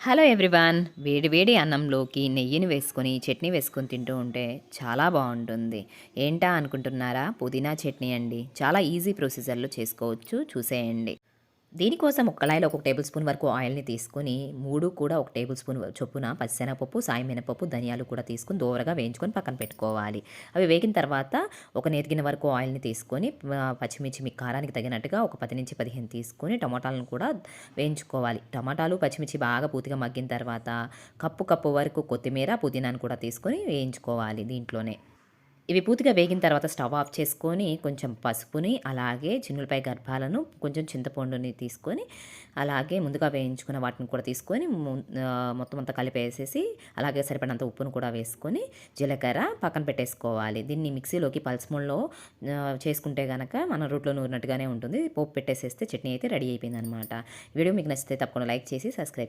Hello everyone. వేడి వేడి అన్నంలోకి నెయ్యిని వేసుకొని, చట్నీ వేసుకొని తింటూ ఉంటే చాలా బావుంటుంది. ఏంటా అనుకుంటున్నారా? పుదీనా చట్నీ అండి. చాలా ఈజీ ప్రొసీజర్‌లో చేసుకోవచ్చు. చూసేయండి. దీనికోసం ఒక కళాయిలో ఒక టేబుల్ స్పూన్ వరకు ఆయిల్‌ని తీసుకొని, 3 కూడా ఒక టేబుల్ స్పూన్ చొప్పున పచ్చిశనగపప్పు, సాయి మినపప్పు, ధనియాలు కూడా తీసుకొని దోరగా వేయించుకొని పక్కన పెట్టుకోవాలి. అవి వేగిన తర్వాత ఒక నేతిగిన వరకు ఆయిల్‌ని తీసుకొని పచ్చిమిర్చి మీ కారానికి తగినట్టుగా ఒక 10-15 తీసుకొని టమాటాలను కూడా వేయించుకోవాలి. టమాటాలు, పచ్చిమిర్చి బాగా పూర్తిగా మగ్గిన తర్వాత కప్పు వరకు కొత్తిమీర, పుదీనాను కూడా తీసుకొని వేయించుకోవాలి దీంట్లోనే. ఇవి పూర్తిగా వేగిన తర్వాత స్టవ్ ఆఫ్ చేసుకొని కొంచెం పసుపుని, అలాగే చిన్నులపాయ గర్భాలను, కొంచెం చింతపండుని తీసుకొని, అలాగే ముందుగా వేయించుకున్న వాటిని కూడా తీసుకొని మొత్తం అంతా కలిపేసేసి, అలాగే సరిపడినంత ఉప్పును కూడా వేసుకొని, జీలకర్ర పక్కన పెట్టేసుకోవాలి. దీన్ని మిక్సీలోకి పల్స్ మోడ్‌లో చేసుకుంటే గనక మనం రోట్లో నూరినట్టుగానే ఉంటుంది. పోపు పెట్టేసేస్తే చట్నీ అయితే రెడీ అయిపోయిందనమాట. వీడియో మీకు నచ్చితే తప్పకుండా లైక్ చేసి సబ్స్క్రైబ్